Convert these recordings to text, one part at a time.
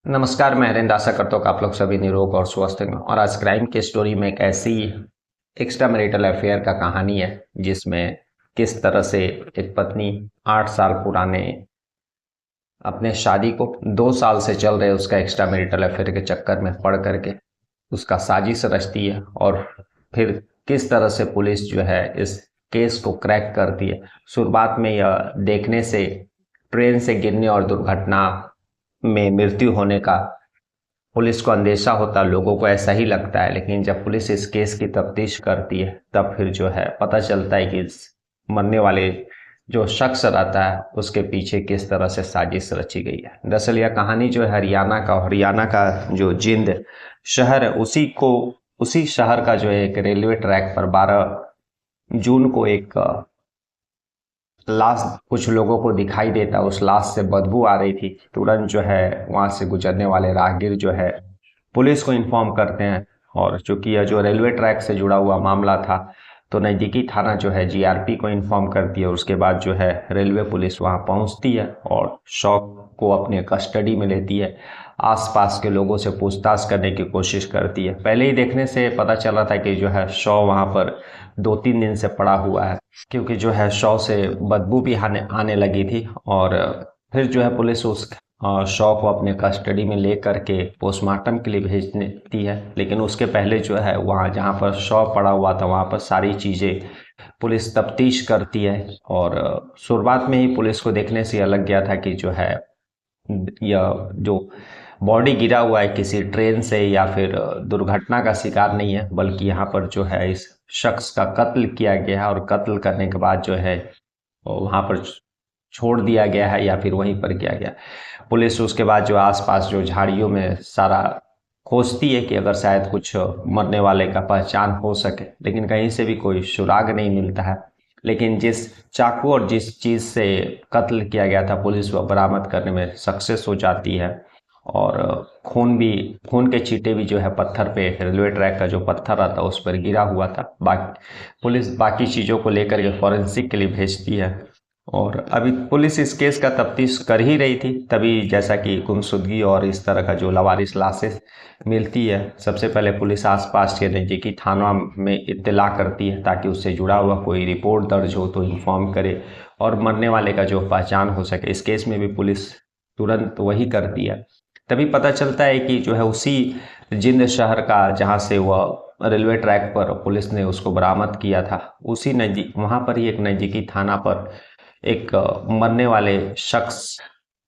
नमस्कार, मैं हरेंद्र। आशा करता हूँ कि आप लोग सभी निरोग और स्वस्थ हैं। और आज क्राइम की स्टोरी में एक ऐसी एक्स्ट्रा मैरिटल अफेयर का कहानी है जिसमें किस तरह से एक पत्नी 8 साल पुराने अपने शादी को 2 साल से चल रहे उसका एक्स्ट्रा मैरिटल अफेयर के चक्कर में पड़ करके उसका साजिश रचती है और फिर किस तरह से पुलिस जो है इस केस को क्रैक करती है। शुरुआत में यह देखने से ट्रेन से गिरने और दुर्घटना में मृत्यु होने का पुलिस को अंदेशा होता, लोगों को ऐसा ही लगता है। लेकिन जब पुलिस इस केस की तफ्तीश करती है तब फिर जो है पता चलता है कि इस मरने वाले जो शख्स रहता है उसके पीछे किस तरह से साजिश रची गई है। दरअसल यह कहानी जो है हरियाणा का जो जिंद शहर है उसी शहर का जो है एक रेलवे ट्रैक पर 12 जून को एक लाश कुछ लोगों को दिखाई देता। उस लाश से बदबू आ रही थी। तुरंत जो है वहां से गुजरने वाले राहगीर जो है पुलिस को इन्फॉर्म करते हैं। और चूंकि यह जो रेलवे ट्रैक से जुड़ा हुआ मामला था तो नज़दीकी थाना जो है जीआरपी को इन्फॉर्म करती है। और उसके बाद जो है रेलवे पुलिस वहां पहुंचती है और शव को अपने कस्टडी में लेती है। आसपास के लोगों से पूछताछ करने की कोशिश करती है। पहले ही देखने से पता चल रहा था कि जो है शव वहां पर 2-3 दिन से पड़ा हुआ है, क्योंकि जो है शव से बदबू भी आने लगी थी। और फिर जो है पुलिस उस शव को अपने कस्टडी में ले करके पोस्टमार्टम के लिए भेज देती है। लेकिन उसके पहले जो है वहाँ जहाँ पर शव पड़ा हुआ था वहाँ पर सारी चीज़ें पुलिस तफ्तीश करती है। और शुरुआत में ही पुलिस को देखने से यह लग गया था कि जो है यह जो बॉडी गिरा हुआ है किसी ट्रेन से या फिर दुर्घटना का शिकार नहीं है, बल्कि यहाँ पर जो है इस शख्स का कत्ल किया गया है। और कत्ल करने के बाद जो है वहाँ पर छोड़ दिया गया है या फिर वहीं पर किया गया। पुलिस उसके बाद जो आसपास जो झाड़ियों में सारा खोजती है कि अगर शायद कुछ मरने वाले का पहचान हो सके, लेकिन कहीं से भी कोई सुराग नहीं मिलता है। लेकिन जिस चाकू और जिस चीज़ से कत्ल किया गया था पुलिस वह बरामद करने में सक्सेस हो जाती है। और खून के छींटे भी जो है पत्थर पे, रेलवे ट्रैक का जो पत्थर रहता उस पर गिरा हुआ था। पुलिस बाकी चीज़ों को लेकर के फॉरेंसिक के लिए भेजती है। और अभी पुलिस इस केस का तफ्तीश कर ही रही थी, तभी जैसा कि गुमशुदगी और इस तरह का जो लावारिस लाशें मिलती है, सबसे पहले पुलिस आसपास के नज़दीकी थाना में इत्तला करती है ताकि उससे जुड़ा हुआ कोई रिपोर्ट दर्ज हो तो इन्फॉर्म करे और मरने वाले का जो पहचान हो सके। इस केस में भी पुलिस तुरंत वही करती है। तभी पता चलता है कि जो है उसी जिंद शहर का जहाँ से वह रेलवे ट्रैक पर पुलिस ने उसको बरामद किया था, उसी नज़दीक वहाँ पर ही एक नज़दीकी थाना पर एक मरने वाले शख्स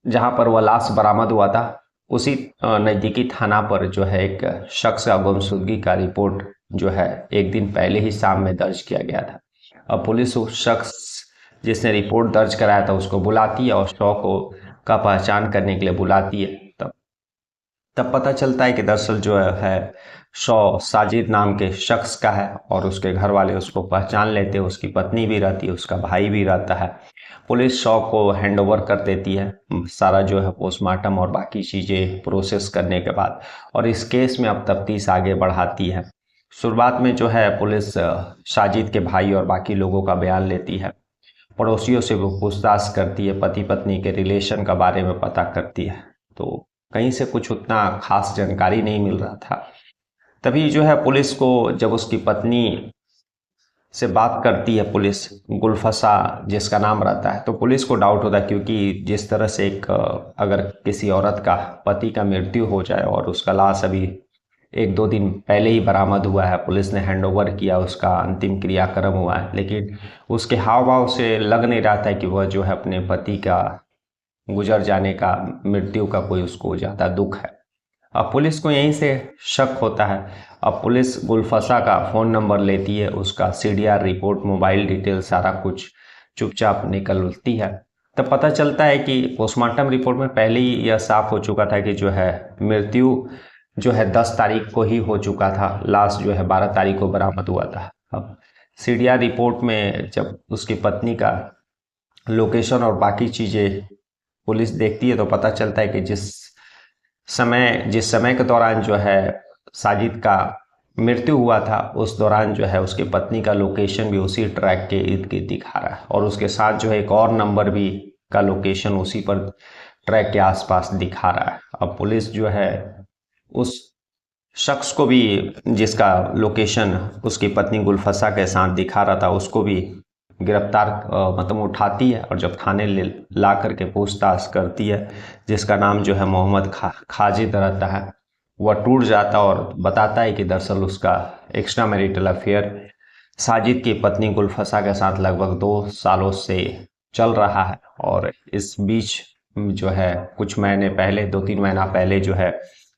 जहाँ पर वह लाश बरामद हुआ था उसी नज़दीकी थाना पर जो है एक शख्स का गुमशुदगी का रिपोर्ट जो है एक दिन पहले ही शाम में दर्ज किया गया था। अब पुलिस उस शख्स जिसने रिपोर्ट दर्ज कराया था उसको बुलाती है और शव को का पहचान करने के लिए बुलाती है। तब पता चलता है कि दरअसल जो है शव साजिद नाम के शख्स का है और उसके घर वाले उसको पहचान लेते हैं। उसकी पत्नी भी रहती है, उसका भाई भी रहता है। पुलिस शव को हैंड ओवर कर देती है सारा जो है पोस्टमार्टम और बाकी चीज़ें प्रोसेस करने के बाद, और इस केस में अब तफ्तीश आगे बढ़ाती है। शुरुआत में जो है पुलिस साजिद के भाई और बाकी लोगों का बयान लेती है, पड़ोसियों से वो पूछताछ करती है, पति पत्नी के रिलेशन का बारे में पता करती है। तो कहीं से कुछ उतना खास जानकारी नहीं मिल रहा था। तभी जो है पुलिस को जब उसकी पत्नी से बात करती है पुलिस, गुलफसा जिसका नाम रहता है, तो पुलिस को डाउट होता है, क्योंकि जिस तरह से अगर किसी औरत का पति का मृत्यु हो जाए और उसका लाश अभी 1-2 दिन पहले ही बरामद हुआ है, पुलिस ने हैंडओवर किया, उसका अंतिम क्रियाक्रम हुआ है, लेकिन उसके हाव भाव से लग नहीं रहा था कि वह जो है अपने पति का गुजर जाने का, मृत्यु का कोई उसको ज़्यादा दुख है। अब पुलिस को यहीं से शक होता है। अब पुलिस गुलफसा का फ़ोन नंबर लेती है, उसका सीडीआर रिपोर्ट, मोबाइल डिटेल सारा कुछ चुपचाप निकलती है। तब पता चलता है कि पोस्टमार्टम रिपोर्ट में पहले ही यह साफ हो चुका था कि जो है मृत्यु जो है 10 तारीख को ही हो चुका था, लाश जो है 12 तारीख को बरामद हुआ था। अब सीडीआर रिपोर्ट में जब उसकी पत्नी का लोकेशन और बाकी चीज़ें पुलिस देखती है तो पता चलता है कि जिस समय के दौरान जो है साजिद का मृत्यु हुआ था उस दौरान जो है उसकी पत्नी का लोकेशन भी उसी ट्रैक के इर्द गिर्द दिखा रहा है, और उसके साथ जो है एक और नंबर भी का लोकेशन उसी पर ट्रैक के आसपास दिखा रहा है। अब पुलिस जो है उस शख्स को भी, जिसका लोकेशन उसकी पत्नी गुलफसा के साथ दिखा रहा था, उसको भी गिरफ्तार मतलब उठाती है और जब थाने ले ला करके पूछताछ करती है, जिसका नाम जो है मोहम्मद खाजिद रहता है, वह टूट जाता और बताता है कि दरअसल उसका एक्स्ट्रा मैरिटल अफेयर साजिद की पत्नी गुलफसा के साथ लगभग 2 सालों से चल रहा है। और इस बीच जो है कुछ महीने पहले, 2-3 महीना पहले जो है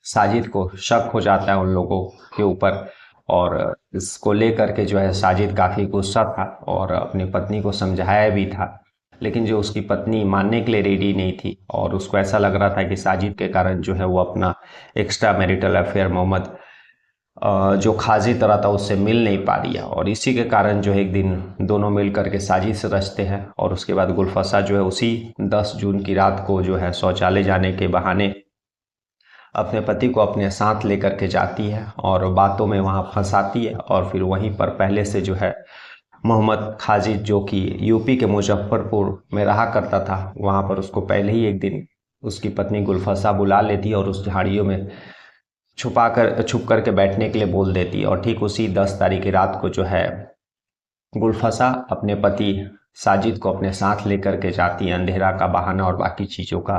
साजिद को शक हो जाता है उन लोगों के ऊपर, और इसको लेकर के जो है साजिद काफ़ी गुस्सा था और अपनी पत्नी को समझाया भी था, लेकिन जो उसकी पत्नी मानने के लिए रेडी नहीं थी और उसको ऐसा लग रहा था कि साजिद के कारण जो है वो अपना एक्स्ट्रा मैरिटल अफेयर मोहम्मद जो खाजी तरह था उससे मिल नहीं पा रही है। और इसी के कारण जो है एक दिन दोनों मिल करके साजिश रचते हैं और उसके बाद गुलफसा जो है उसी 10 जून की रात को जो है शौचालय जाने के बहाने अपने पति को अपने साथ लेकर के जाती है और बातों में वहाँ फंसाती है। और फिर वहीं पर पहले से जो है मोहम्मद खाजिद, जो कि यूपी के मुजफ्फरपुर में रहा करता था, वहाँ पर उसको पहले ही एक दिन उसकी पत्नी गुलफसा बुला लेती है और उस झाड़ियों में छुप कर के बैठने के लिए बोल देती है। और ठीक उसी 10 तारीख की रात को जो है गुलफसा अपने पति साजिद को अपने साथ लेकर के जाती है, अंधेरा का बहाना और बाकी चीज़ों का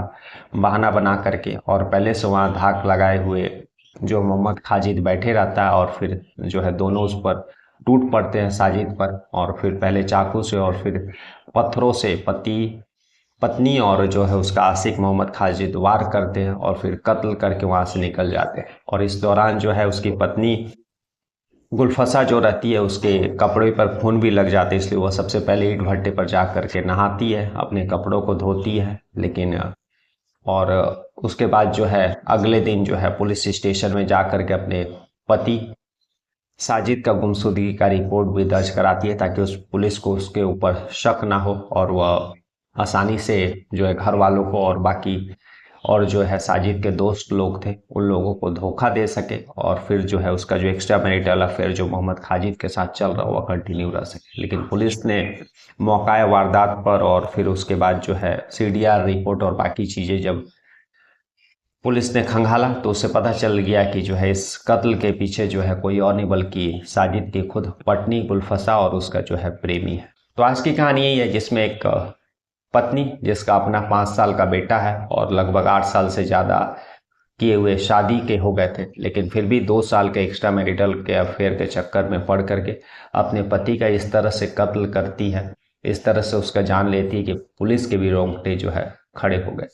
बहाना बना करके, और पहले से वहाँ धाक लगाए हुए जो मोहम्मद खाजिद बैठे रहता है और फिर जो है दोनों उस पर टूट पड़ते हैं साजिद पर, और फिर पहले चाकू से और फिर पत्थरों से पत्नी और जो है उसका आशिक मोहम्मद खाजिद वार करते हैं और फिर कत्ल करके वहाँ से निकल जाते हैं। और इस दौरान जो है उसकी पत्नी गुलफसा जो रहती है उसके कपड़े पर खून भी लग जाते हैं, इसलिए वह सबसे पहले ईंट भट्टे पर जा करके नहाती है, अपने कपड़ों को धोती है। लेकिन और उसके बाद जो है अगले दिन जो है पुलिस स्टेशन में जा करके अपने पति साजिद का गुमशुदगी का रिपोर्ट भी दर्ज कराती है, ताकि उस पुलिस को उसके ऊपर शक ना हो और वह आसानी से जो है घर वालों को और बाकी और जो है साजिद के दोस्त लोग थे उन लोगों को धोखा दे सके, और फिर जो है उसका जो एक्स्ट्रा मैरिटल अफेयर जो मोहम्मद खाजिद के साथ चल रहा वह कंटिन्यू रह सके। लेकिन पुलिस ने मौका वारदात पर और फिर उसके बाद जो है सीडीआर रिपोर्ट और बाकी चीज़ें जब पुलिस ने खंगाला तो उसे पता चल गया कि जो है इस कत्ल के पीछे जो है कोई और नहीं बल्कि साजिद की खुद पत्नी गुलफसा और उसका जो है प्रेमी है। तो आज की कहानी यही है, जिसमें एक पत्नी जिसका अपना 5 साल का बेटा है और लगभग 8 साल से ज़्यादा किए हुए शादी के हो गए थे, लेकिन फिर भी 2 साल के एक्स्ट्रा मैरिटल के अफेयर के चक्कर में पड़ करके अपने पति का इस तरह से कत्ल करती है, इस तरह से उसका जान लेती है कि पुलिस के भी रोंगटे जो है खड़े हो गए।